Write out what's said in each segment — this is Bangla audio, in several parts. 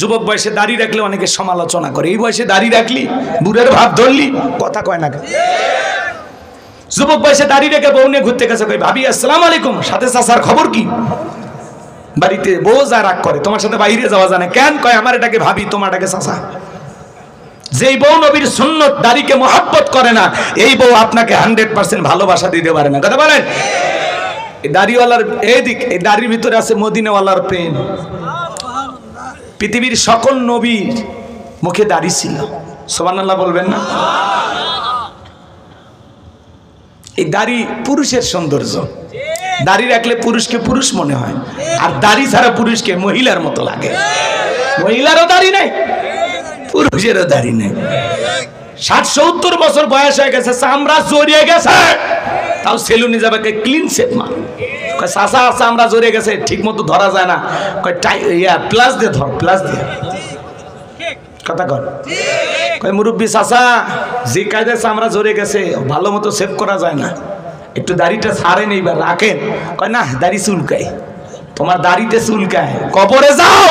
যুবক বয়সে দাড়ি রাখলে অনেকে সমালোচনা করে, এই বয়সে দাড়ি রাখলি বুড়ের ভাব ধরলি, কথা কয় না। যুবক বয়সে দাড়ি রেখে বউ নিয়ে ঘুরতে গেছে, কই ভাবি আসসালামু আলাইকুম, সাথে চাচার খবর কি? বাড়িতে বউ যা রাগ করে, তোমার সাথে বাইরে যাওয়া জানে কেন? কয় আমার এটাকে ভাবি, তোমারটাকে চাচা। যেই বউ নবীর সুন্নত দাড়িকে মহব্বত করে না, এই বউ আপনাকে 100% ভালোবাসা দিতে পারে না। কথা বলেন? এই দাড়িওয়ালার এইদিক, এই দাড়ির ভিতরে আছে মদিনাওয়ালার প্রেম। পৃথিবীর সকল নবীর মুখে দাড়ি ছিল, সুবহানাল্লাহ বলবেন না? এই দাড়ি পুরুষের সৌন্দর্য। দাড়ি রাখলে পুরুষকে পুরুষ মনে হয়, আর দাড়ি ছাড়া পুরুষকে মহিলার মতো লাগে। মহিলারও দাড়ি নাই, পুরুষেরও দাড়ি নেই। 60-70 বছর বয়স হয়ে গেছে, চামড়া জড়িয়ে গেছে, তাও সেলুনে যাবে, ক্লিন শেভ মা। চাষা চামড়া জড়িয়ে গেছে, ঠিক মতো ধরা যায় না, প্লাস দিয়ে ধর, প্লাস দিয়ে। কথা কর, কয় মুরব্বী চাষা, যে কায়দায় চামড়া জড়িয়ে গেছে ভালো মতো সেভ করা যায় না, একটু দাড়িটা ছাড়েন, এইবার রাখেন। কয় না, দাড়ি চুলকায়। তোমার দাড়িতে চুলকায়, কবরে যাও,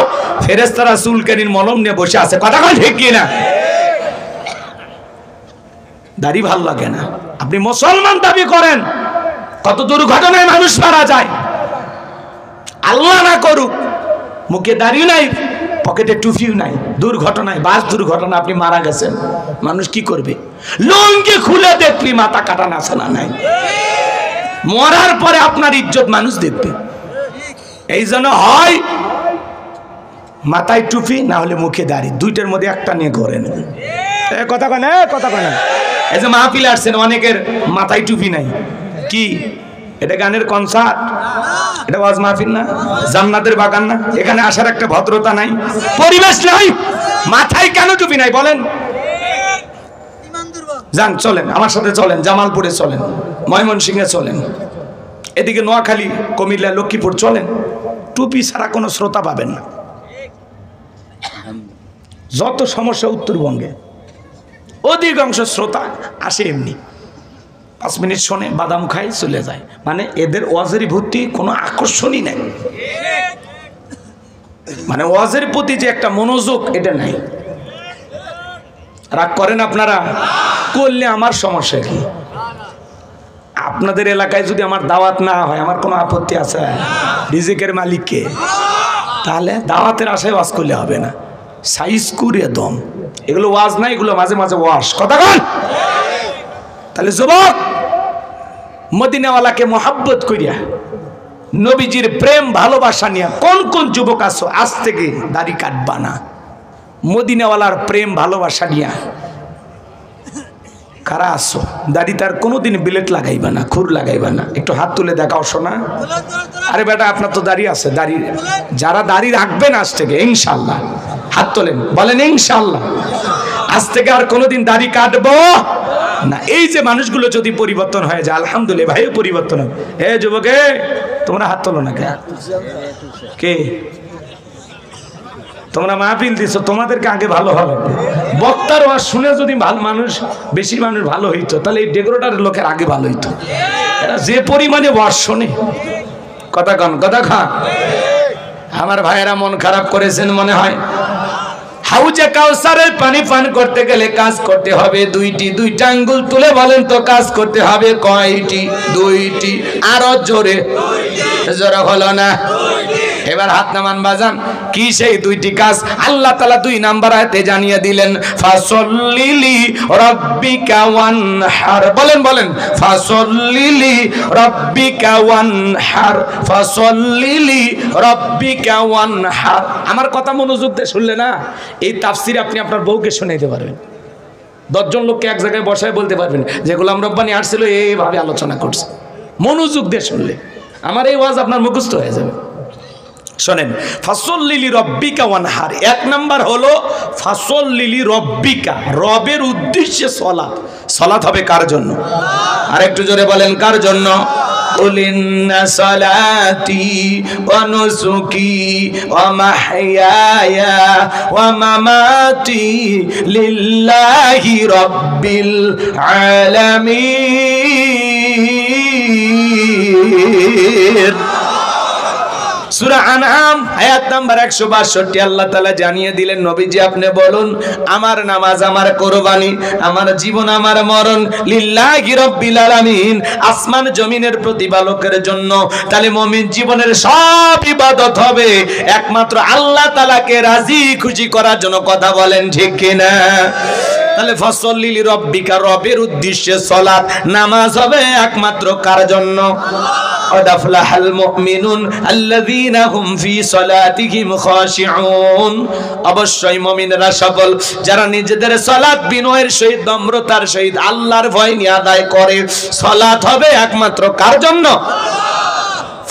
ফেরেশতারা চুলকানির মলম নিয়ে বসে আছে। কথা কয় ঠিক কি না? দাড়ি ভাল লাগে না। আপনি মুসলমান দাবি করেন, কত দুর্ঘটনায় মানুষ মারা যায়। আল্লাহ না করুক, মুখে দাড়ি নাই, পকেটে টুপিও নাই, দুর্ঘটনায়, বাস দুর্ঘটনা আপনি মারা গেছেন, মানুষ কি করবে? লুঙ্গি খুলে দেখলি মাথা কাটানো আছে না নাই? মরার পরে আপনার ইজ্জত মানুষ দেখবে। এই জন্য হয় মাথায় টুপি, না হলে মুখে দাড়ি, দুইটার মধ্যে একটা নিয়ে ঘোরেন। কথা কয় না, কথা কয় না। এই যে মাহফিলে আসছেন, অনেকের মাথায় টুপি নাই। কি এটা? গানের কনসার্ট? এটা ওয়াজ মাহফিল না? জান্নাতের বাগান না? এখানে আসার একটা ভদ্রতা নাই, পরিবেশ নাই, মাথায় কেন টুপি নাই বলেন? যান, চলেন আমার সাথে, চলেন জামালপুরে, চলেন ময়মনসিংহে, চলেন এদিকে নোয়াখালী, কুমিল্লা, লক্ষ্মীপুর, চলেন। টুপি ছাড়া কোনো শ্রোতা পাবেন না। যত সমস্যা উত্তরবঙ্গে, অধিকাংশ শ্রোতা আসে এমনি, 5 মিনিট শোনে, বাদাম খায়, চলে যায়। মানে এদের ওয়াজের ভর্তি কোনো আকর্ষণই নাই, মানে ওয়াজের প্রতি যে একটা মনোযোগ, এটা নাই। রাগ করেন আপনারা, করলে আমার সমস্যা কি? আপনাদের এলাকায় যদি আমার দাওয়াত না হয়, আমার কোনো আপত্তি আছে? রিজিকের মালিককে, তাহলে দাওয়াতের আশায় ওয়াজ করলে হবে না। সাইজ করে দম, এগুলো ওয়াজ না, এগুলো মাঝে মাঝে ওয়াজ। কথা বল। তাহলে যুবক, মদিনাওয়ালাকে মহাব্বত করিয়া, নবীজির প্রেম ভালোবাসা নিয়ে কোন কোন যুবক আছো আজ থেকে দাড়ি কাটবা না? মদিনাওয়ালার প্রেম ভালোবাসা নিয়া কারা আছো? দাড়ি তার কোনোদিন বিলেট লাগাইবা না, খুর লাগাইবা না। একটু হাত তুলে দেখাও শোনা। আরে বেটা, আপনার তো দাড়ি আছে, দাড়ি যারা দাড়ি রাখবেন আজ থেকে ইনশাআল্লাহ, হাত তোলেন, বলেন ইনশাআল্লাহ আজ থেকে আর কোনোদিন দাড়ি কাটবো না। এই যে মানুষগুলো যদি পরিবর্তন হয়ে যায়, আলহামদুলিল্লাহ, ভাইও পরিবর্তন হবে। হে যুবকে, তোমরা হাত তোলো না কে? তোমরা মাহফিল দিছো, তোমাদেরকে আগে ভালো হবে। বক্তার ওয়াজ শুনে যদি মানুষ, বেশি মানুষ ভালো হইতো, তাহলে এই ডেকোরেটর লোকের আগে ভালো হইতো। এরা যে পরিমাণে ওয়াজ শোনে, কথা কন, কথা খান। আমার ভাইয়েরা মন খারাপ করেছেন মনে হয়। হাউজে কাউসারের পানি পান করতে গেলে কাজ করতে হবে দুইটি। দুইটা আঙ্গুল তুলে বলেন তো, কাজ করতে হবে কয়টি? দুইটি। আরো জোরে, জোরে হলো না। এবার হাত নামান বাজান। কি সেই দুইটি কাজ? আল্লাহ তাআলা 2 নাম্বার আয়াতে জানিয়ে দিলেন, ফাসল্লিলি রাব্বিকা ওয়ানহার। বলেন, বলেন, ফাসল্লিলি রাব্বিকা ওয়ানহার, ফাসল্লিলি রাব্বিকা ওয়ানহার। আমার কথা মনোযোগ দিয়ে শুনলে না, এই তাফসীর আপনি আপনার বউকে শোনাইতে পারবেন। 10 জন লোককে এক জায়গায় বসায় বলতে পারবেন যে গোলাম রব্বানী আসছিল, এইভাবে আলোচনা করছে। মনোযোগ দিয়ে শুনলে আমার এই ওয়াজ আপনার মুখস্থ হয়ে যাবে। শোনেন, ফাসল্লিলি রব্বিকা ওয়ানহার। 1 নাম্বার হলো ফাসল্লিলি রব্বিকা, রবের উদ্দেশ্যে সালাত। সালাত হবে কার জন্য? আর একটু জোরে বলেন, কার জন্য? قل إن صلاتي ونسكي ومحياي ومماتي لله رب العالمين সূরা আনআম আয়াত নাম্বার 162 আল্লাহ তাআলা জানিয়ে দিলেন, নবীজি আপনি বলুন, আমার নামাজ, আমার কুরবানি, আমার জীবন, আমার মরণ লিল্লাহি রাব্বিল আলামিন, আসমান জমিনের প্রতিপালকের জন্য। তাহলে মুমিন জীবনের সব ইবাদত হবে একমাত্র আল্লাহ তাআলাকে রাজি খুশি করার জন্য। কথা বলেন ঠিক কিনা? তাহলে ফসল্লি লিরাব্বিকা, রবের উদ্দেশ্যে সালাত নামাজ হবে একমাত্র কার জন্য? আদাফলাহাল মুমিনুন আল্লাযীনা হুম ফি সালাতিহিম খাশিউন। অবশ্যই মুমিনরা সফল যারা নিজেদের সালাত বিনয়ের সহিত, নম্রতার সহিত আল্লাহর ভয় নিয়ে আদায় করে। সালাত হবে একমাত্র কার জন্য?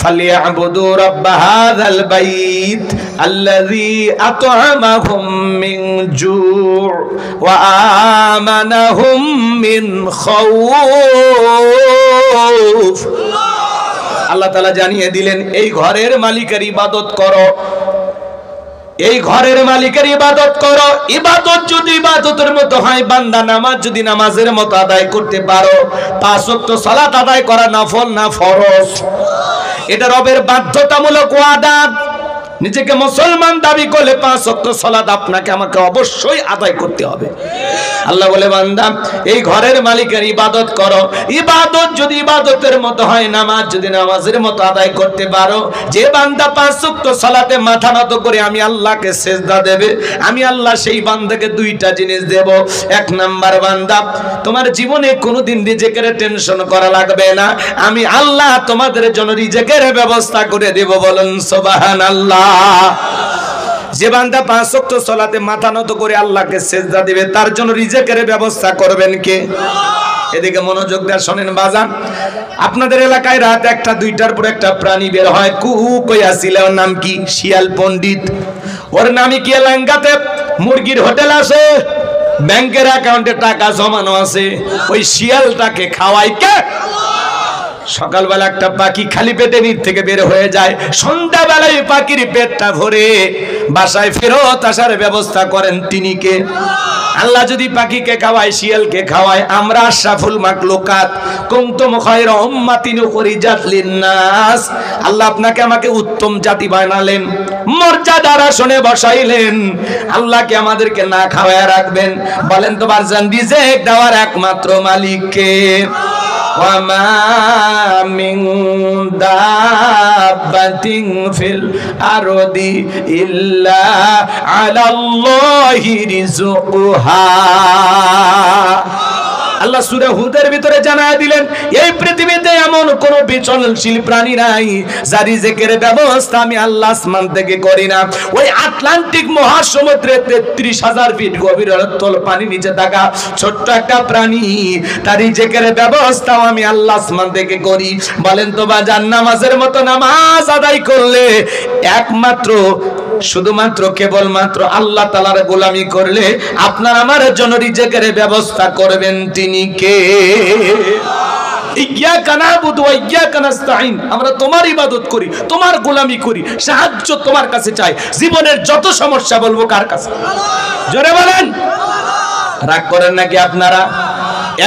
ফালিয়াবুদু রাব্ব হাযাল বাইত আল্লাযী আত'আমাহুম মিন জু' ওয়া আমানাহুম মিন খাউফ। আল্লাহ তাআলা জানিয়ে দিলেন, এই ঘরের মালিকের ইবাদত করো, এই ঘরের মালিকের ইবাদত করো। ইবাদত যদি ইবাদতের মতো হয়, বান্দা নামাজ যদি নামাজের মতো আদায় করতে পারো, 5 ওয়াক্ত সালাত আদায় করা নফল না ফরজ, এটা রবের বাধ্যতামূলক ওয়াদা। নিজেকে মুসলমান দাবি করলে 5 ওয়াক্ত সালাত আপনাকে আমাকে অবশ্যই আদায় করতে হবে। আল্লাহ বলে, বান্দা এই ঘরের মালিকের ইবাদত করো। ইবাদত যদি ইবাদতের মতো হয়, নামাজ যদি নামাজের মতো আদায় করতে পারো, যে বান্দা 5 ওয়াক্ত সালাতে মাথা নত করে আমি আল্লাহকে সিজদা দেবে, আমি আল্লাহ সেই বান্দাকে 2টা জিনিস দেব। 1 নাম্বার, বান্দা তোমার জীবনে কোনোদিন রিজিকের টেনশন করা লাগবে না, আমি আল্লাহ তোমাদের জন্য রিজিকের ব্যবস্থা করে দেব। বলেন সুবহানাল্লাহ। যে বান্দা 5 ওয়াক্ত সালাতে মাথা নত করে আল্লাহকে সিজদা দিবে, তার জন্য রিজিকের ব্যবস্থা করবেন কে? এদিকে মনোযোগ দিয়ে শুনেন বাজান। আপনাদের এলাকায় রাত 1টা 2টার পর একটা প্রাণী বের হয়, কইয়াছিল, ওর নাম কি? শিয়াল পণ্ডিত। ওর নামই কি? এলাকাতে মুরগির হোটেল আছে, ব্যাংকের অ্যাকাউন্টে টাকা জমানো আছে, ওই শিয়ালটাকে খাওয়ায় কে? সকালবেলা একটা পাখি খালি পেটে নিচ থেকে বের হয়ে যায়, সন্ধ্যাবেলায় পাখির পেটটা ভরে বাসায় ফেরত আসার ব্যবস্থা করেন তিনি কে? আল্লাহ যদি পাখিকে খাওয়ায়, শিয়ালকে খাওয়ায়, আমরা আশরাফুল মাখলুকাত কুনতুম খায়রা উম্মাতিন উখরিজাত লিন-নাস, আল্লাহ আপনাকে আমাকে উত্তম জাতি বানালেন, মর্যাদার আসনে বসাইলেন, আল্লাহকে আমাদেরকে না খাওয়ায় রাখবেন? বলেন তো বারজান, রিজিক দেওয়ার একমাত্র মালিক কে? ওয়ামা মিন দাব্বাতিন ফিল আরদি ইল্লা আলাল্লাহি রিজকুহা। আল্লাহ সূরা হুদের ভিতরে জানায় দিলেন, এই পৃথিবীতে এমন কোন বিচরণশীল প্রাণী নাই যার রিজিকের ব্যবস্থা আমি আল্লাহ আসমান থেকে করি না। ওই আটলান্টিক মহাসমুদ্রে 33,000 ফিট গভীরের তল পানি নিচে থাকা ছোট্ট একটা প্রাণী, তার রিজিকের ব্যবস্থাও আমি আল্লাহ আসমান থেকে করি। বলেন তো বাজান, নামাজের মতো নামাজ আদায় করলে একমাত্র শুধুমাত্র কেবলমাত্র আল্লাহ তাআলার গোলামি করলে আপনার আমার জন্য রিজিকের ব্যবস্থা করবেন তিনি কে? ইয়্যাকা না'বুদু ওয়া ইয়্যাকা নাস্তাঈন, আমরা তোমার ইবাদত করি, তোমার গোলামি করি, সাহায্য তোমার কাছে চাই। জীবনের যত সমস্যা বলবো কার কাছে? জোরে বলেন। রাগ করেন নাকি আপনারা?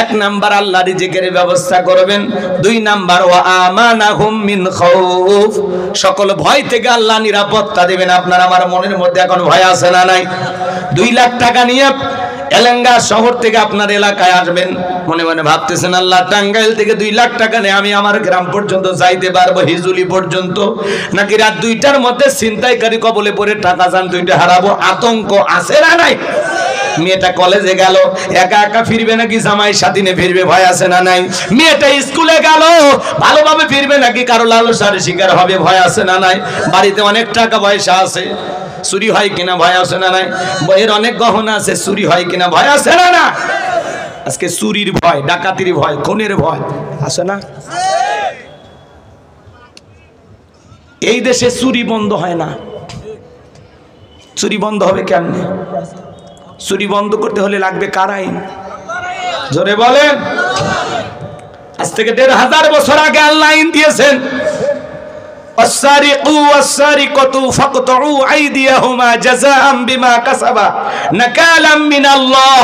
1 নাম্বার আল্লাহ রিজিকের ব্যবস্থা করবেন। 2 নাম্বার ওয়া আমানাহুম মিন খাউফ, সকল ভয় থেকে আল্লাহ নিরাপত্তা দিবেন। আপনার আমার মনের মধ্যে এখন ভয় আছে না নাই? 2 লাখ টাকা নিয়ে এলাঙ্গা শহর থেকে আপনার এলাকায় আসবেন, মনে মনে ভাবতেছেন, আল্লাহ টাঙ্গাইল থেকে 2 লাখ টাকা নিয়ে আমি আমার গ্রাম পর্যন্ত যাইতে পারবো, হিজুলি পর্যন্ত, নাকি রাত 2টার মধ্যে ছিনতাইকারী কবলে পড়ে টাকা যান 2টা হারাবো? আতঙ্ক আছে না নাই? মেয়েটা কলেজে গেল, একা একা ফিরবে নাকি জামাইয়ের সাথে নিয়ে ফিরবে? ভয় আছে না নাই? মেয়েটা স্কুলে গেল, ভালোভাবে ফিরবে নাকি কারো লালসার শিকার হবে? ভয় আছে না নাই? বাড়িতে অনেক টাকা পয়সা আছে, চুরি হয় কিনা ভয় আছে না নাই? বইয়ের অনেক গহনা আছে, চুরি হয় কিনা ভয় আছে না না? আজকে চুরির ভয়, ডাকাতির ভয়, খুনের ভয় আছে না? এই দেশে চুরি বন্ধ হয় না। চুরি বন্ধ হবে কেমনে? চুরি বন্ধ করতে হলে লাগবে কার আইন? জোরে বলেন। আজ থেকে 1500 বছর আগে আল্লাহ আইন দিয়েছেন, والسارق والسارقة فاقطعوا أيديهما جزاء بما كسبا نكالا من الله।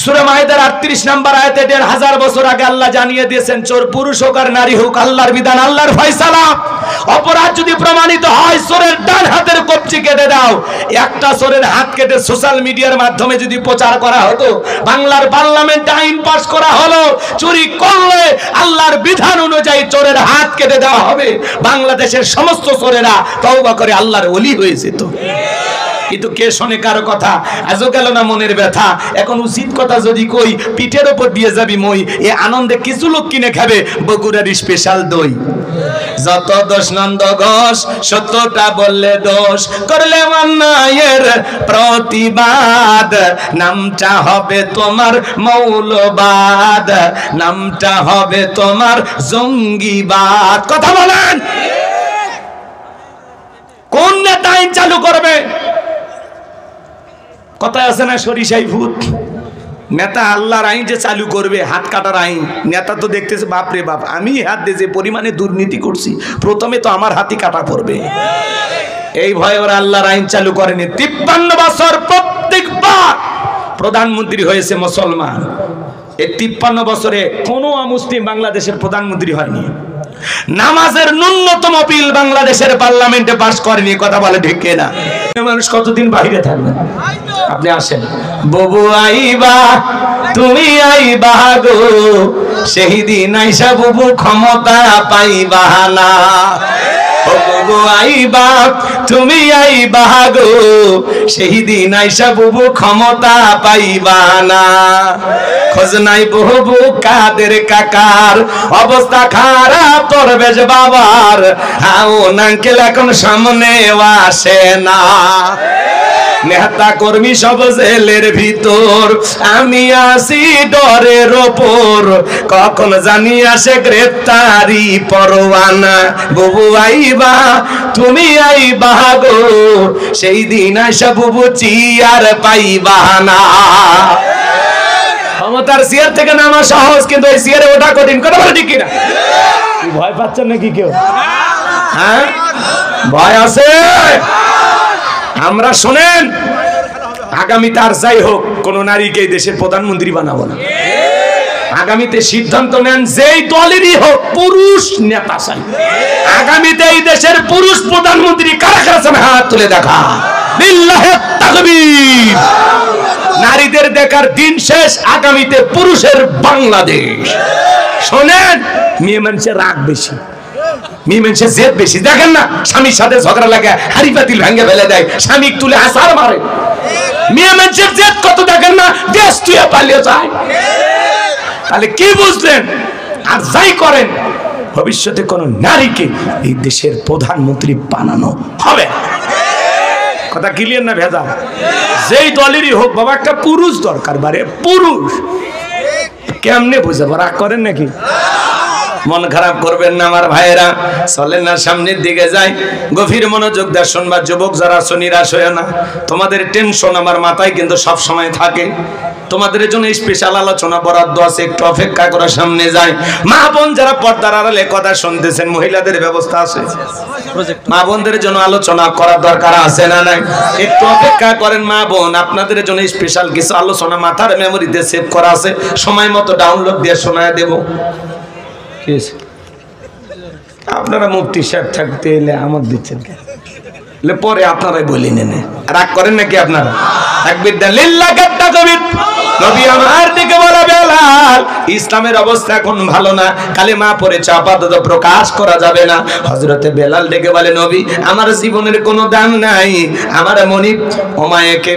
সূরা মাইদার 38 নম্বর আয়াতে ১৫০০ বছর আগে আল্লাহ জানিয়ে দিয়েছেন, চোর পুরুষ হোক আর নারী হোক, আল্লাহর বিধান, আল্লাহর ফয়সালা। অপরাধ যদি প্রমাণিত হয়, চোরের ডান হাতের কবজি কেটে দাও। একটা চোরের হাত কেটে সোশ্যাল মিডিয়ার মাধ্যমে যদি প্রচার করা হতো, বাংলার পার্লামেন্টে আইন পাস করা হলো, চুরি করলে আল্লাহর বিধান অনুযায়ী চোরের হাত কেটে দেওয়া হবে, বাংলাদেশের সমস্ত চোরেরা তওবা করে আল্লাহর ওলি হয়ে যেত। কিন্তু কে শোনে কারো কথা? আজও গেল না মনের ব্যথা। এখন উচিত কথা যদি কই, পিঠের ওপর দিয়ে যাবি মই। এ আনন্দে কিছু লোক কিনে খাবে বগুড়ার স্পেশাল দই। যত দোষ নন্দ ঘোষ, সত্যটা বললে দোষ, করলে অন্যায়ের প্রতিবাদ, নামটা হবে তোমার মৌলবাদ, নামটা হবে তোমার জঙ্গিবাদ। কথা বলেন, কোন নেতা আইন চালু করবে? কথায় আছে না, সরিষাই ভূত। নেতা আল্লাহর আইন যে চালু করবে, হাত কাটার আইন, নেতা তো দেখতেছে বাপরে বাপ, আমি হাত দিয়ে যে পরিমাণে দুর্নীতি করছি, প্রথমে তো আমার হাতই কাটা পড়বে। এই ভয়ে ওরা আল্লাহর আইন চালু করেনি। 53 বছর প্রত্যেকবার প্রধানমন্ত্রী হয়েছে মুসলমান। এই 53 বছরে কোনো অমুসলিম বাংলাদেশের প্রধানমন্ত্রী হয়নি। নামাজের ন্যূনতম বিল বাংলাদেশের পার্লামেন্টে পাস করেনি। কথা বলে ঠিক না? মানুষ কতদিন বাইরে থাকবে? আপনি আসেন, ববু আইবা তুমি আইবা গো, সেই দিন আইসা বুবু ক্ষমতা পাইবা না। ববু আইবা তুমি আইবা গো, সেই দিন আইসা বুবু ক্ষমতা পাইবা না। খোঁজ নাই বহু কাদের কাকার, অবস্থা খারাপ তোর বেশ বাবার, হাও নাঙ্কেল এখন সামনে আসে না। নেতা কর্মী সব জেলের ভিতর, আমি আসি ডরের ওপর, কখন জানি আসে গ্রেফতারি পরোয়ানা। বুবু আইবা তুমি আইবা গো, সেই দিন আসা বুবু চিয়ার পাইবা না। ক্ষমতার চেয়ার থেকে নামা সহজ, কিন্তু এই চেয়ারে ওঠা কঠিন। কথা বলে ঠিক কিনা? ভয় পাচ্ছেন নাকি কেউ? হ্যাঁ, ভয় আছে? আমরা শোনেন, আগামীতে আর যাই হোক, কোন নারীকে এই দেশের প্রধানমন্ত্রী বানাবো না। আগামীতে সিদ্ধান্ত নেন, যেই দলেরই হোক পুরুষ নেতা চাই। আগামীতে এই দেশের পুরুষ প্রধানমন্ত্রী কারা কারা চান? হাত তুলে দেখা। লিল্লাহি তাকবীর। নারীদের দেখার দিন শেষ, আগামীতে পুরুষের বাংলাদেশ। শোনেন, মেয়ে মানুষের রাগ বেশি, মেয়ে মানুষের জেদ বেশি। দেখেন না, স্বামীর সাথে ঝগড়া লাগে, হাড়ি পাতিল ভেঙে ফেলে দেয়, স্বামী তুলে আসার মারে। মেয়ে মানুষের জেদ কত দেখেন না, দেশ তুই পালিয়ে যায়। তাহলে কি বুঝলেন? আর যাই করেন, ভবিষ্যতে কোন নারীকে এই দেশের প্রধানমন্ত্রী বানানো হবে। কথা ক্লিয়ার না ভেজা? যেই দলেরই হোক বাবা, একটা পুরুষ দরকার। বারে পুরুষ কেমনে বুঝাবো? রাগ করেন নাকি? মন খারাপ করবেন না আমার ভাইয়েরা, চলেন না সামনের দিকে যাই। গভীর মনোযোগ দিয়ে শুনবা। যুবক যারা আছো, নিরাশ হয়ে না। তোমাদের টেনশন আমার মাথায় কিন্তু সব সময় থাকে। তোমাদের জন্য স্পেশাল আলোচনা বরাদ্দ আছে, একটু অপেক্ষা করে সামনে যাই। মা বোন যারা পর্দার আড়ালে কথা শুনতেছেন, মহিলাদের ব্যবস্থা আছে, মা বোনদের জন্য আলোচনা করার দরকার আছে না নাই? একটু অপেক্ষা করেন মা বোন, আপনাদের জন্য স্পেশাল কিছু আলোচনা মাথার মেমোরিতে সেভ করা আছে, সময় মতো ডাউনলোড দিয়ে শোনায় দেব। আপনারা মুফতি সাহেব থাকতে এলে আমক দিচ্ছেন কেন? পরে আপনারাই বলি নেনে, রাগ করেন নাকি আপনারা? তাকবীর দেন, লিল্লাহি তাকবীর। নবী আমার দিকে বলা, বেলাল ইসলামের অবস্থা এখন ভালো না, কালেমা পড়েছে, আপাতত প্রকাশ করা যাবে না। হযরতে বেলাল ডেকে বলে, নবী আমার জীবনের কোনো দাম নাই, আমার মনিব ওমায়েকে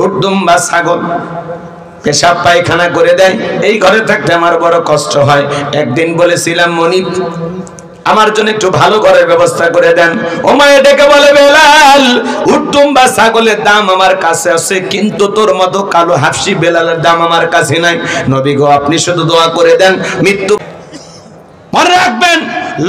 উটদুম বা ছাগল পেশাব পায়খানা করে দেয়, এই ঘরে থাকতে আমার বড় কষ্ট হয়। একদিন বলেছিলাম, মনিব আমার জন্য একটু ভালো ঘরের ব্যবস্থা করে দেন। ওমায়ে ডেকে বলে, বেলাল উটদুম বা ছাগলের দাম আমার কাছে আছে, কিন্তু তোর মতো কালো হাফসি বেলালের দাম আমার কাছে নাই। নবী গো, আপনি শুধু দোয়া করে দেন মৃত্যু। মনে রাখবেন,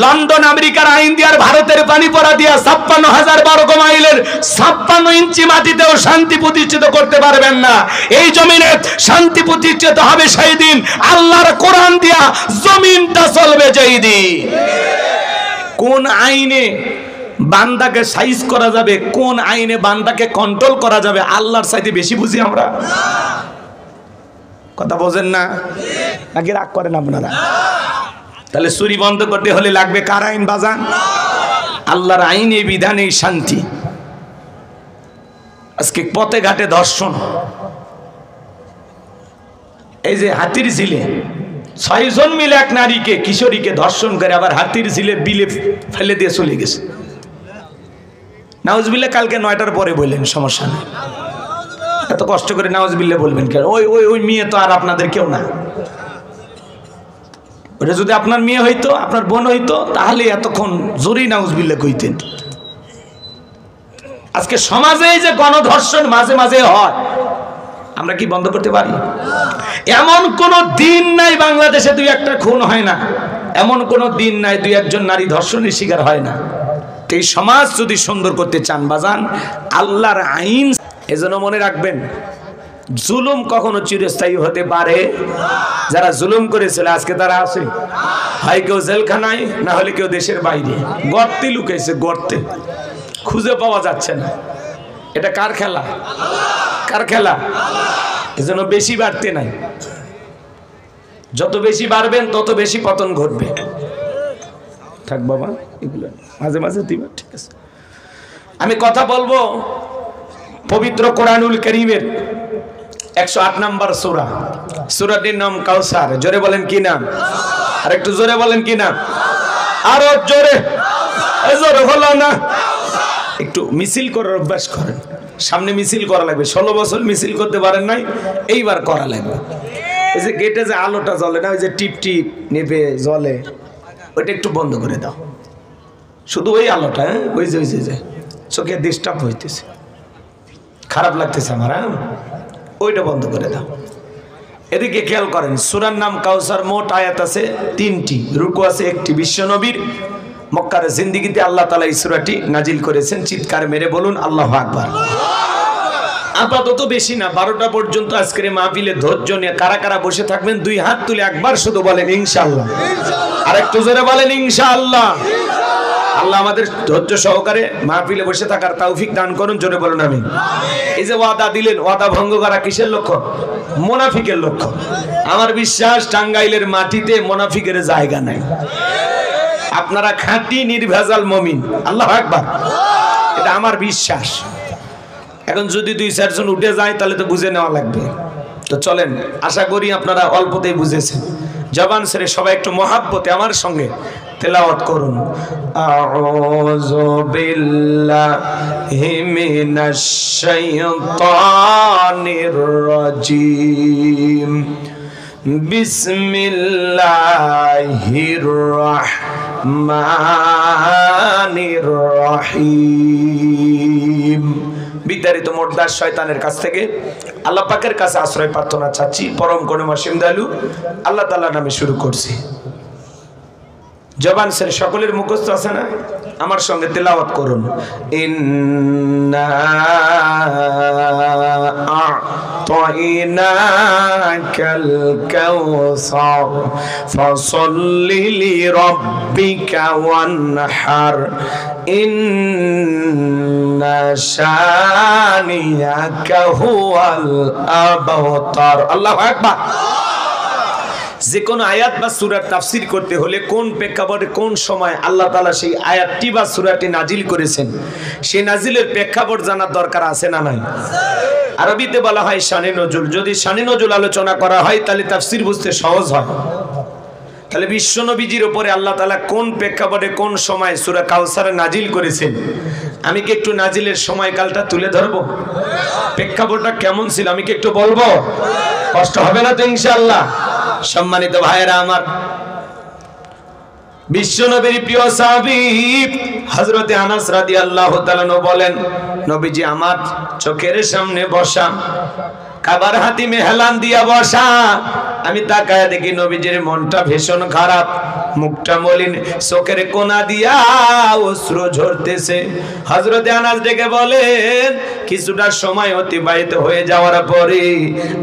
লন্ডন আমেরিকার আইন দিয়ে আর ভারতের পানি পড়া দিয়া 56,000 বর্গ মাইলের 56 ইঞ্চি মাটিতেও শান্তি প্রতিষ্ঠিত করতে পারবেন না। এই জমিনে শান্তি প্রতিষ্ঠিত হবে সেই দিন আল্লাহর কোরআন দিয়া জমিনটা চলবে যেই দিন। কোন আইনে বান্দাকে সাইজ করা যাবে, কোন আইনে বান্দাকে কন্ট্রোল করা যাবে, আল্লাহর চাইতে বেশি বুঝি আমরা। কথা বোঝেন না নাকি রাগ করেন আপনারা? তাহলে চুরি বন্ধ করতে হলে লাগবে কার আইন বাজান? আল্লাহর আইন, এই বিধানে শান্তি। আজকে পথে ঘাটে ধর্ষণ, এই যে হাতির ঝিলে 6 জন মিলে এক নারীকে, কিশোরীকে ধর্ষণ করে আবার হাতির ঝিলে বিলে ফেলে দিয়ে চলে গেছে। নাউজুবিল্লাহ কালকে 9টার পরে বললেন, সমস্যা নেই, এত কষ্ট করে নাউজুবিল্লাহ বলবেন কেন? ওই মেয়ে তো আর আপনাদের কেউ না। ওটা যদি আপনার মেয়ে হইতো, আপনার বোন হইতো, তাহলে এতক্ষণ জোরেই নাউজুবিল্লাহ কইতেন। আজকে সমাজে যে গণধর্ষণ মাঝে মাঝে হয়, আমরা কি বন্ধ করতে পারি? এমন কোন দিন নাই বাংলাদেশে 2-1টা খুন হয় না, এমন কোন দিন নাই 2-1জন নারী ধর্ষণের শিকার হয় না। এই সমাজ যদি সুন্দর করতে চান বাজান, আল্লাহর আইন, এজন্য মনে রাখবেন, জুলুম কখনো চিরস্থায়ী হতে পারে। যারা জুলুম করেছিল আজকে তারা আছে, হয় কেউ জেলখানায়, না হলে কেউ দেশের বাইরে গর্তে লুকাইছে, গর্তে খুঁজে পাওয়া যাচ্ছে না। এটা কার খেলা? কার খেলা? এজন্য বেশি বাড়তে নাই, যত বেশি বাড়বেন তত বেশি পতন ঘটবে। থাক বাবা, এগুলো মাঝে মাঝে দিবা, ঠিক আছে? আমি কথা বলবো পবিত্র কোরআনুল কারীমের 108 নম্বর সূরা, সূরাটির নাম কাউসার। জোরে বলেন কি নাম? আর একটু জোরে বলেন কি নাম? আরো জোরে, জোরে হলো না। একটু মিছিল করার অভ্যাস করেন, সামনে মিছিল করা লাগবে। 16 বছর মিছিল করতে পারেন নাই, এইবার করা লাগবে। এই যে গেটে যে আলোটা জ্বলে না, ওই যে টিপ টিপ নেভে জ্বলে, ওইটা একটু বন্ধ করে দাও। শুধু ওই আলোটা, ওই যে চোখে ডিস্টার্ব হইতেছে, খারাপ লাগতেছে আমার, ওইটা বন্ধ করে দাও। এদিকে খেয়াল করেন, সূরার নাম কাউসার। মোট আয়াত আছে 3টি, রুকু আছে 1টি। বিশ্বনবীর মক্কার জিন্দেগিতে আল্লাহ তাআলা এই সূরাটি নাজিল করেছেন। চিৎকার মেরে বলুন আল্লাহু আকবার। আপাতত বেশি না, 12টা পর্যন্ত আজকের মাহফিলে ধৈর্য নিয়ে কারা কারা বসে থাকবেন 2 হাত তুলে একবার শুধু বলেন ইনশাআল্লাহ। আর একটু জোরে বলেন ইনশাআল্লাহ। আল্লাহ আমাদের ধৈর্য সহকারে মাহফিলে বসে থাকার তৌফিক দান করুন। জোরে বলুন আমিন। এই যে ওয়াদা দিলেন, ওয়াদা ভঙ্গ করা কিসের লক্ষণ? মুনাফিকের লক্ষণ। আমার বিশ্বাস টাঙ্গাইলের মাটিতে মুনাফিকের জায়গা নাই। আপনারা খাঁটি নির্ভেজাল মুমিন। আল্লাহু আকবার, এটা আমার বিশ্বাস। এখন যদি 2-4 জন উঠে যায় তাহলে তো বুঝে নেওয়া লাগবে। তো চলেন, আশা করি আপনারা অল্পতেই বুঝেছেন। জবান ছেড়ে সবাই একটু মহাব্বতে আমার সঙ্গে তেলাওয়াত করুন। আউযু বিল্লাহি মিনাশ শাইতানির রাজীম। বিসমিল্লাহির রাহমানির রহিম। বিতাড়িত মোটদার শয়তানের কাছ থেকে আল্লাহ পাকের কাছে আশ্রয় প্রার্থনা চাচ্ছি। পরম করুণাময় অসীম দয়ালু আল্লাহ তাআলার নামে শুরু করছি। জবান ছেড়ে সকলের মুখস্থ আছে না? আমার সঙ্গে তেলাওয়াত করুন। ইন্না আ'তাইনাকাল কাউসার ফাসাল্লি লিরাব্বিকা ওয়ানহার ইন্না শানিয়াকা হুয়াল আবতার। আল্লাহু আকবার। যে কোনো আয়াত বা সূরার তাফসীর করতে হলে কোন প্রেক্ষাপটে কোন সময় আল্লাহ তাআলা সেই আয়াতটি বা সূরাটি নাজিল করেছেন, সেই নাজিলের প্রেক্ষাপট জানার দরকার আছে না নাই? আরবিতে বলা হয় শানে নজুল। যদি শানে নজুল আলোচনা করা হয় তাহলে তাফসীর বুঝতে সহজ হয়। তাহলে বিশ্বনবীজির উপরে আল্লাহ তাআলা কোন প্রেক্ষাপটে কোন সময় সূরা কাউসার নাজিল করেছেন, আমি কি একটু নাজিলের সময়কালটা তুলে ধরবো? প্রেক্ষাপটটা কেমন ছিল আমি কি একটু বলবো? কষ্ট হবে না তো ইনশাআল্লাহ? সম্মানিত ভাইয়েরা আমার, বিশ্বনবীর প্রিয় সাহাবী হযরতে আনাস রাদিয়াল্লাহু তাআলা বলেন, নবীজি আমার চোখের সামনে বসা, কাবার হাতিমে হেলান দিয়া বসা। আমি তাকায় দেখি নবীজির মনটা ভীষণ খারাপ, মুখটা মলিন, চোখের কোনা দিয়া অশ্রু ঝরতেছে। হযরতে আনাস ডেকে বলেন, কিছুটা সময় অতিবাহিত হয়ে যাওয়ার পরে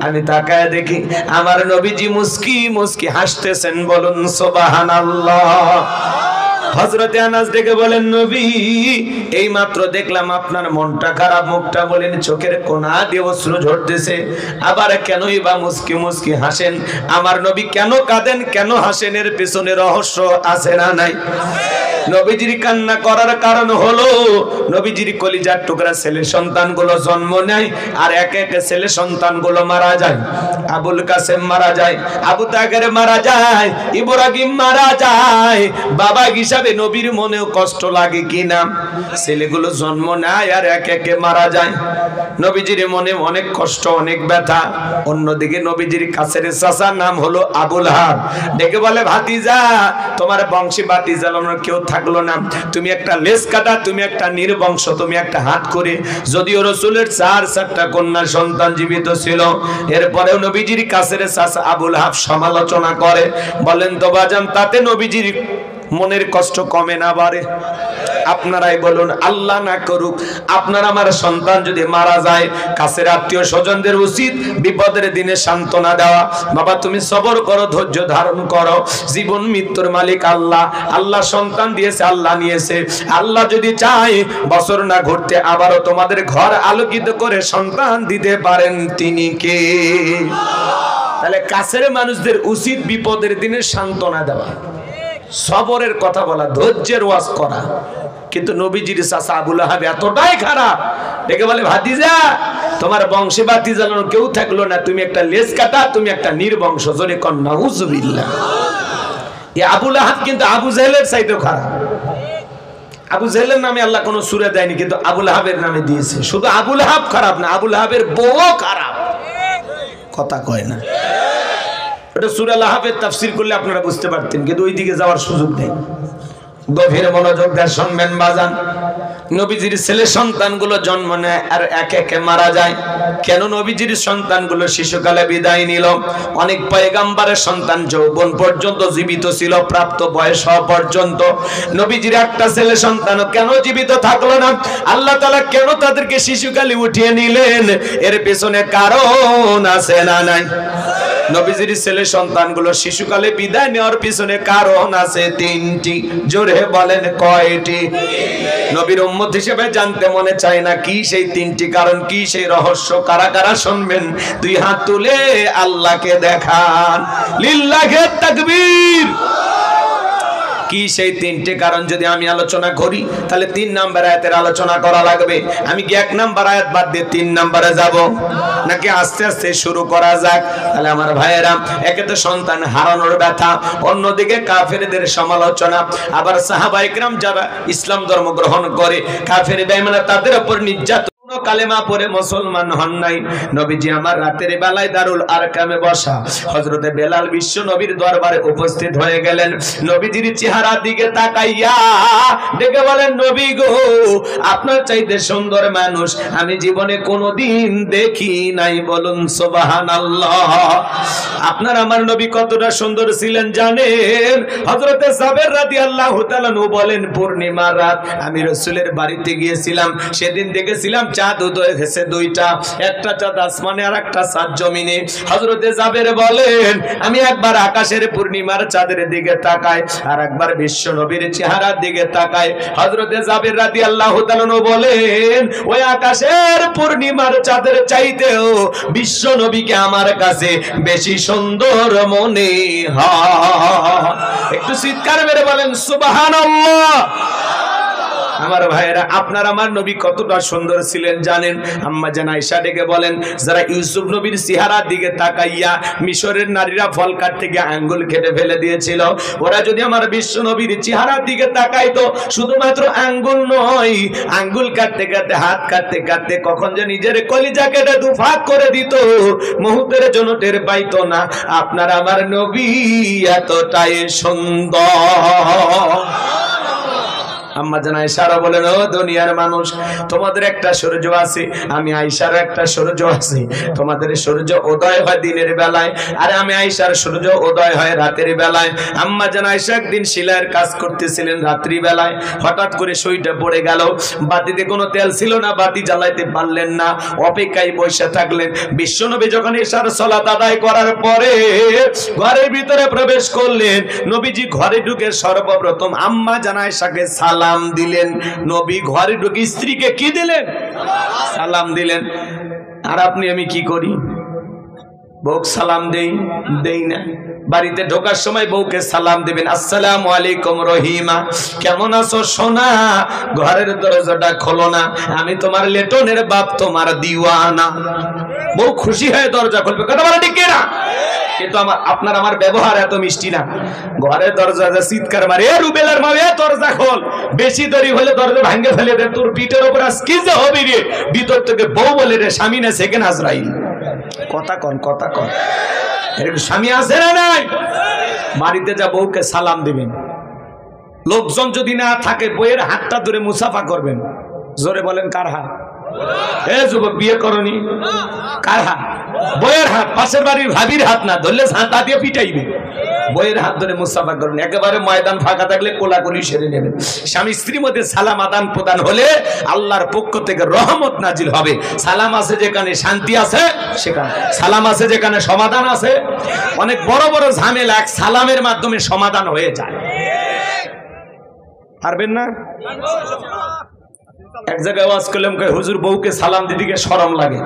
আমি তাকায় দেখি আমার নবীজি মুস্কি মুস্কি হাসতেছেন। বলুন সুবহানাল্লাহ। হযরতে আনাস ডেকে বলেন, নবী এই মাত্র দেখলাম আপনার মনটা খারাপ, মুখটা বলেন চোখের কোণা দিয়ে অশ্রু ঝরতেছে, আবার কেনই বা মুস্কি মুস্কি হাসেন? আমার নবী কেন কাঁদেন, কেন হাসেন, এর পিছনে রহস্য আছে না নাই? নবীজির কান্না করার কারণ হলো নবীজির কলিজার টুকরা ছেলে সন্তানগুলো জন্ম নেয় আর একে একে ছেলে সন্তানগুলো মারা যায়। আবুল কাসেম মারা যায়, আবু তাহের মারা যায়, ইব্রাহিম মারা যায়। বাবা হিসাবে নবীর মনেও কষ্ট লাগে কিনা? ছেলেগুলো জন্ম নেয় আর একে একে মারা যায়। নবীজির মনে অনেক কষ্ট, অনেক ব্যথা। অন্যদিকে নবীজির কাছের চাচার নাম হলো আবুল হাব, ডেকে বলে, ভাতিজা তোমার বংশী বাতি জ্বালানোর কেউ থাকলো না, তুমি একটা লেজ কাটা, তুমি একটা নির্বংশ, তুমি একটা হাত করে। যদিও রাসূলের 4টা কন্যা সন্তান জীবিত ছিল, এরপরেও নবীজির কাছের চাচা আবুল হাব সমালোচনা করে। বলেন তো বাজান, তাতে নবীজির মনের কষ্ট কমে না বাড়ে? আপনারাই বলুন, আল্লাহ না করুক আপনার আমার সন্তান যদি মারা যায়, কাছের আত্মীয় স্বজনদের উচিত বিপদের দিনে সান্ত্বনা দেওয়া। বাবা তুমি সবর করো, ধৈর্য ধারণ করো, জীবন মৃত্যুর মালিক আল্লাহ। আল্লাহ সন্তান দিয়েছে, আল্লাহ নিয়েছে। আল্লাহ যদি চায় বছর না ঘুরতে আবারও তোমাদের ঘর আলোকিত করে সন্তান দিতে পারেন, তিনি কে? তাহলে কাছের মানুষদের উচিত বিপদের দিনে সান্ত্বনা দেওয়া, সবরের কথা বলা, ধৈর্যের ওয়াজ করা। কিন্তু নবীজির চাচা আবুল আহাব এতটাই খারাপ, ডেকে বলে, ভাতিজা তোমার বংশে বাতি জ্বালানোর কেউ থাকলো না, তুমি একটা লেজ কাটা, তুমি একটা নির্বংশ। জোরে কন নাউজুবিল্লাহ। এই আবুল আহাব কিন্তু আবু জাহেলের চাইতেও খারাপ। আবু জাহেলের নামে আল্লাহ কোনো সূরা দেয়নি, কিন্তু আবুল আহাবের নামে দিয়েছে। শুধু আবুল আহাব খারাপ না, আবুল আহাবের বউ খারাপ। কথা কয় না? এটা সূরা লাহাবের তাফসীর করলে আপনারা বুঝতে পারতেন, কিন্তু ওই দিকে যাওয়ার সুযোগ নেই। গভীর মনোযোগ দিয়ে শুনবেন বাজান। নবীজির ছেলে সন্তানগুলো জন্ম নেয় আর একে একে মারা যায়। কেন নবীজির সন্তানগুলো শিশুকালে বিদায় নিল? অনেক পয়গম্বরের সন্তান যৌবন পর্যন্ত জীবিত ছিল, প্রাপ্ত বয়স হওয়া পর্যন্ত। নবীজির একটা ছেলে সন্তান কেন জীবিত থাকলো না? আল্লাহ তাআলা কেন তাদেরকে শিশুকালে উঠিয়ে নিলেন? এর পেছনে কারণ আছে না নাই? নবীজির ছেলে সন্তানগুলো শিশুকালে বিদায় নেওয়ার পিছনে কারণ আছে 3টি। জোরে বলেন কয়টি? নবীর উম্মত হিসেবে জানতে মনে চায় না কি সেই 3টি কারণ, কি সেই রহস্য? কারা কারা শুনবেন? 2 হাত তুলে আল্লাহকে দেখান। লিল্লাহি তাকবীর। কি সেই 3টে কারণ যদি আমি আলোচনা করি তাহলে 3 নাম্বার আয়াতের আলোচনা করা লাগবে। আমি কি 1 নাম্বার আয়াত বাদ দিয়ে 3 নাম্বারে যাব, নাকি আস্তে আস্তে শুরু করা যাক? তাহলে আমার ভাইয়েরা, একে তো সন্তান হারানোর ব্যথা, অন্যদিকে কাফেরদের সমালোচনা, আবার সাহাবায়ে কেরাম যারা ইসলাম ধর্ম গ্রহণ করে কাফের বেঈমান তাদের উপর নির্যাতন, কালেমা পড়ে মুসলমান হন নাই। নবীজি আমার রাতের বেলায় দারুল আরকামে বসা, হযরতে বেলাল বিশ্ব নবীর দরবারে উপস্থিত হয়ে গেলেন। নবীজির চেহারার দিকে তাকাইয়া ডেকে বলেন, নবী গো, আপনার চাইতে সুন্দর মানুষ আমি জীবনে কোনোদিন দেখি নাই। বলুন সুবহানাল্লাহ। আপনার আমার নবী কতটা সুন্দর ছিলেন জানেন? হযরতে জাবের রাদিয়াল্লাহু তাআলা বলেন, পূর্ণিমার রাত আমি রাসূলের বাড়িতে গিয়েছিলাম, সেদিন দেখেছিলাম চাঁদ উদয় হয়েছে 2টা, একটা চাঁদ আসমানে আর একটা চাঁদ জমিনে। হযরতে জাবের বলেন, আমি একবার আকাশের পূর্ণিমার চাঁদের দিকে তাকাই আর একবার বিশ্ব নবীর চেহারার দিকে তাকাই। হযরতে জাবের রাদিয়াল্লাহু তাআলা বলেন, ওই আকাশের পূর্ণিমার চাঁদের চাইতেও বিশ্ব নবীকে আমার কাছে বেশি সুন্দর মনে হয়। একটু চিৎকার মেরে বলেন সুবহানাল্লাহ। আমার ভাইয়েরা, আপনার আমার নবী কতটা সুন্দর ছিলেন জানেন? আম্মা জান আয়েশা ডেকে বলেন, যারা ইউসুফ নবীর চেহারার দিকে তাকাইয়া মিশরের নারীরা ফল কাটতে গিয়ে আঙ্গুল কেটে ফেলে দিয়েছিল, ওরা যদি আমার বিশ্ব নবীর চেহারার দিকে তাকাইতো, শুধুমাত্র আঙ্গুল নয়, আঙ্গুল কাটতে কাটতে, হাত কাটতে কাটতে কখন যে নিজের কলিজা কেটে দুফাক করে দিত, মুহূর্তের জন্য টের পাইতো না। আপনার আমার নবী এতটাই সুন্দর। আম্মা জান আয়েশা বলেন, ও দুনিয়ার মানুষ, তোমাদের একটা সূর্য আছে, আমি আয়েশার একটা সূর্য আছে। তোমাদের সূর্য উদয় হয় দিনের বেলায়, আর আমি আয়েশার সূর্য উদয় হয় রাতের বেলায়। আম্মা জান আয়েশা একদিন সেলাইয়ের কাজ করতেছিলেন রাত্রি বেলায়, হঠাৎ করে সুইটা পড়ে গেল। বাতিতে কোনো তেল ছিল না, বাতি জ্বালাইতে পারলেন না, অপেক্ষায় বসে থাকলেন। বিশ্বনবী যখন এশার সালাত আদায় করার পরে ঘরের ভিতরে প্রবেশ করলেন, নবীজি ঘরে ঢুকে সর্বপ্রথম আম্মা জান আয়েশাকে সালাম দিলেন। নবী ঘরে ঢুকে স্ত্রীকে কি দিলেন? সালাম দিলেন। আর আপনি আমি কি করি? বউ সালাম দেই না। বাড়িতে ঢোকার সময় বউকে সালাম দিবেন, আসসালামু আলাইকুম রহিমা, কেমন আছো সোনা? ঘরের দরজাটা খোলো না, আমি তোমার লেটনের বাপ, তোমার দিওয়ানা। বউ খুশি হয়ে দরজা খুলবে, কথা বলে ঠিক না? কিন্তু আপনার আমার ব্যবহার এত মিষ্টি না। ঘরের দরজা চিৎকার মারে, এ রুবেলার মা, এ দরজা খোল, বেশি দেরি হলে দরজা ভাঙে ফেলে দে, তোর পিঠের উপর আজ কি যে হবে রে। ভিতর থেকে বউ বলে রে, স্বামী না সেকেন্ড আজরাইল। কথা কন, কথা কন, স্বামী আছে না নাই? বাড়িতে যা বউকে সালাম দিবেন। লোকজন যদি না থাকে, বইয়ের হাতটা ধরে মুসাফা করবেন। জোরে বলেন, কার হাত? এ যুবক, বিয়ে করনি, কার হাত? বইয়ের হাত। পাশের বাড়ির ভাবির হাত না, ধরলে ঝাঁটা দিয়ে পিটাইবে। বইয়ের হাত ধরে মুসাফা করুন। একেবারে ময়দান ফাঁকা থাকলে কোলাকুলি সেরে নেবেন। স্বামী স্ত্রীর মধ্যে সালাম আদান প্রদান হলে আল্লাহর পক্ষ থেকে রহমত নাজিল হবে। সালাম আছে যেখানে শান্তি আছে সেখানে, সালাম আছে যেখানে সমাধান আছে। অনেক বড় বড় ঝামেলা এক সালামের মাধ্যমে সমাধান হয়ে যায়। পারবেন না? এক জায়গায় ওয়াজ করলাম, হুজুর বউকে সালাম দিদিকে শরম লাগে।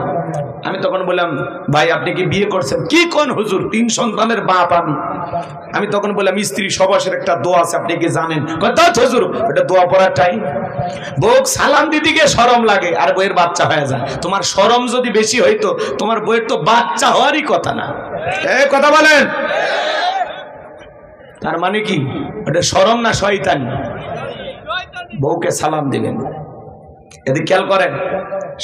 আমি তখন বললাম, ভাই আপনি কি বিয়ে করছেন? কি কোন হুজুর, 3 সন্তানের বাপ আমি তখন বললাম, স্ত্রী সবাসের একটা দোয়া আছে, আপনি কি জানেন? হুজুর ওটা দোয়া পড়ার টাইম। বউ সালাম দিদিকে শরম লাগে, আর বইয়ের বাচ্চা হয়ে যায়। তোমার শরম যদি বেশি হইতো, তোমার বইয়ের তো বাচ্চা হওয়ারই কথা না। কথা বলেন, তার মানে কি ওটা শরম না শয়তানি? বউকে সালাম দিবেন। এদিকে খেয়াল করেন,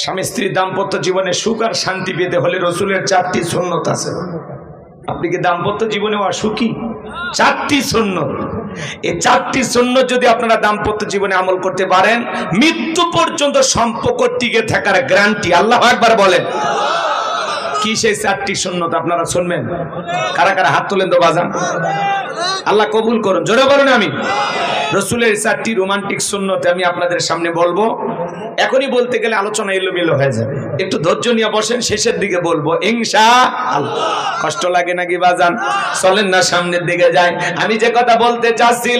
স্বামী স্ত্রী দাম্পত্য জীবনে সুখ আর শান্তি পেতে হলে রসুলের 4টি সুন্নত আছে। আপনি কি দাম্পত্য জীবনে অসুখী? 4টি সুন্নত। এই 4টি সুন্নত যদি আপনারা দাম্পত্য জীবনে আমল করতে পারেন, মৃত্যু পর্যন্ত সম্পর্ক টিকে থাকার গ্যারান্টি। আল্লাহু আকবার বলেন। কি সেই 4টি সুন্নত আপনারা শুনবেন? কারা কারা হাত তোলেন তো বাজান। আল্লাহ কবুল করুন, জোরে বলুন আমি। রসুলের 4টি রোমান্টিক সুন্নতে আমি আপনাদের সামনে বলবো। এখনই বলতে গেলে আলোচনা এলোমেলো হয়ে যাবে, একটু ধৈর্য নিয়ে বসেন, শেষের দিকে বলবো ইনশাআল্লাহ। কষ্ট লাগে নাকি বাজান? চলেন না সামনের দিকে যাই। আমি যে কথা বলতে চাচ্ছি